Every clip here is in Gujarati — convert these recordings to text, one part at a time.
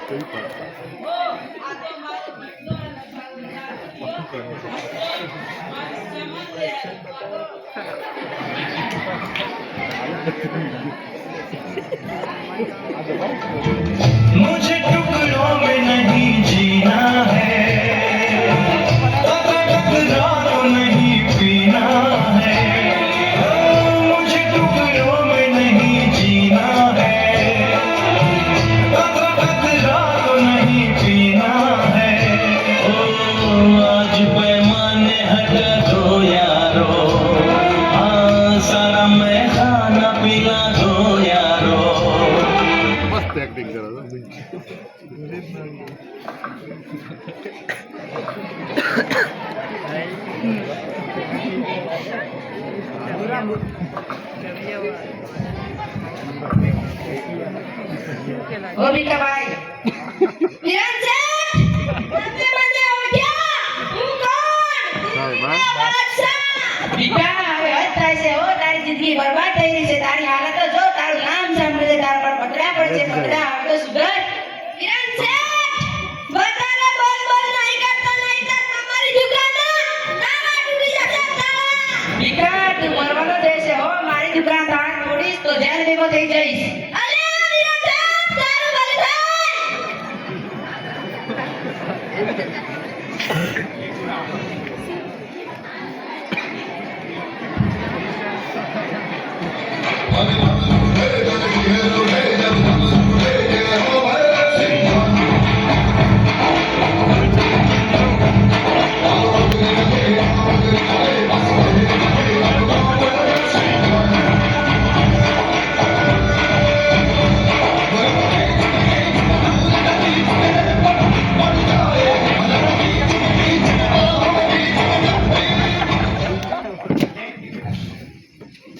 मुझे टुकड़ों में नहीं जीना है, टकरार नहीं पीना है। मुझे टुकड़ों में नहीं जीना है, टकरार नहीं पीना है। ओ आज पैमाने हटा दो यारो, सारा मैं खाना पिला दो यारो। मस्त ऍक्टिंग करा ओ मीठा भाई किरण से बंदे बंदे हो गया तू कौन मीठा હવે હદ થાય છે હો તારી જિંદગી બરબાદ થઈ રહી છે તારી હાલત તો જો તારું નામ સાંભળે તારા પર પકડા પડશે પકડા હવે તો સુધર કિરણ से બતાને બોલ બોલ નહીં કરતા નહીં તો તમારી દુકાન ના તૂટી જશે મીઠા તું મરવાનો છે હો મારી દુકાન તાર તોડીશ તો જેલ ભેગો થઈ જઈશ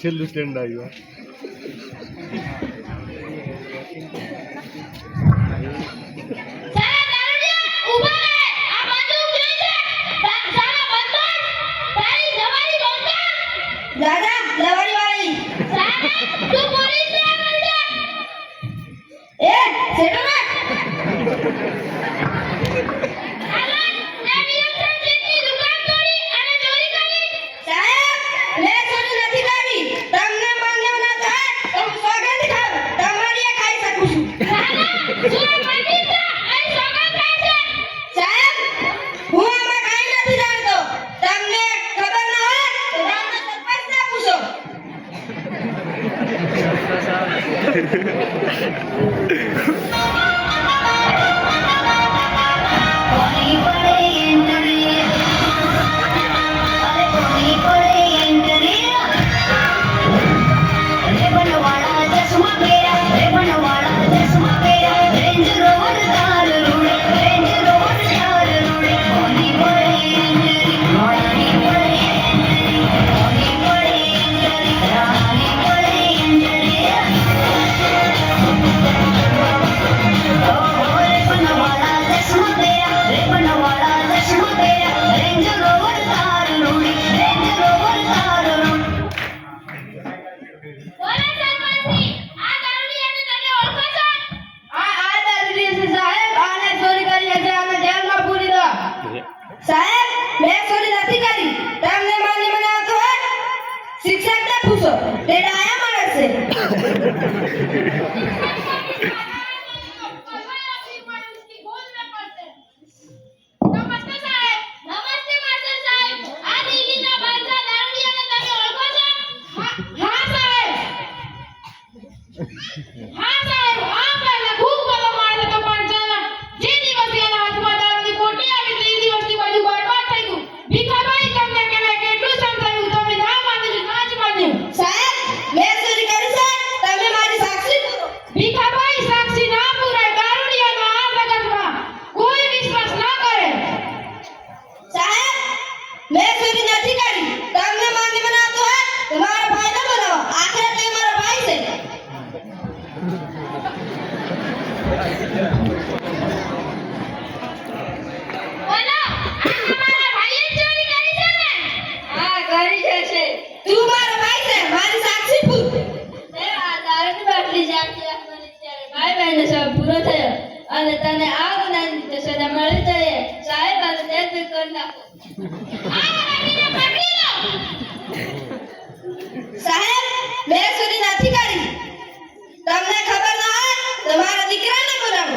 છેલ્લું સ્ટેન્ડ આવ્યું દાદા લવારી વાળી તું પોલીસ ને આગળ જા એ સેટો ના સાહેબ મેં ચોરી નથી કરી તમને માની મને આવતો હોય શિક્ષકને પૂછો તે ડાયા માણસ છે અને તને આ ગુનાની સજા મળી જાય સાહેબ અને દેશ કરી નાખો સાહેબ બે સુધી નથી કરી તમને ખબર ના હોય તો મારા દીકરાને બોલાવો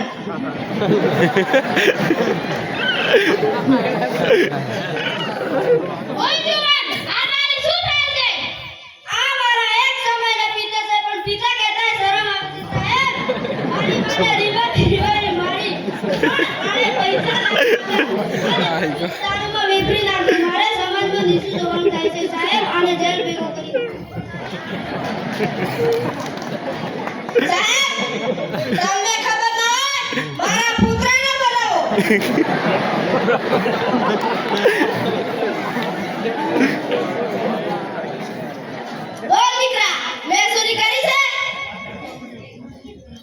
ઓય જુવાન આ તારી શું થાય છે આ મારા એક સમયના પિતા છે પણ પિતા કહેતા શરમ આવે છે સાહેબ મારી મને રીબાની મારી મારે પૈસા તારુમાં વેપરી નાખી મારે સમાજમાં નીચે જોવાનું થાય છે સાહેબ આને જેલ ભેગો કરી સાહેબ તમને ખબર ના હોય મારા પુત્રને બોલાવો બોલ દીકરા મેં ચોરી કરી છે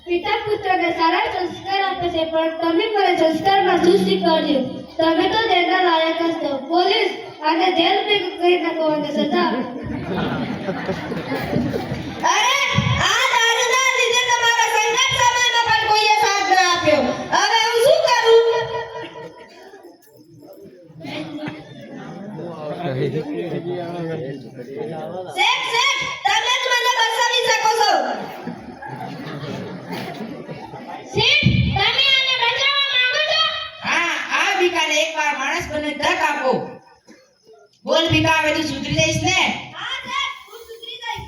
પિતા પુત્રને સારા સંસ્કાર આપે છે પણ તમે મને સંસ્કારમાં શું શીખવાડ્યું તમે તો જેના લાયક જ છો પોલીસ આને જેલ ભેગું કરી નાખો અને સજા અરે આ દારૂના લીધે તમારા સંકટ સમયમાં પણ કોઈએ સાથ ના આપ્યો હવે હું શું કરું શેઠ તમે જ મને બચાવી શકો છો શેઠ તમે આને બચાવવા માંગો છો હા આ ભીખાને એકવાર માણસ બને તક આપો બોલ ભીખા હવે તું સુધરી જઈશ ને હા શેઠ હું સુધરી જઈશ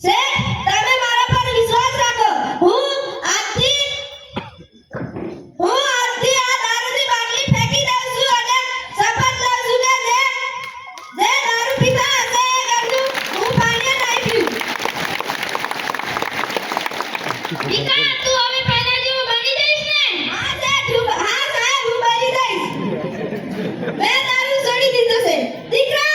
શેઠ તમે મારા પર વિશ્વાસ રાખો હું આજથી આ દારૂની બાટલી ફેંકી દઉં છું અને શપથ લઉં છું કે જે દારૂ પીતા હશે એ ઘરનું હું પાણી નહીં પીઉં દીકરા તું હવે પહેલા જેવો બની જઈશ ને હા સાહેબ હું બની જઈશ મેં દારૂ છોડી દીધો છે દીકરા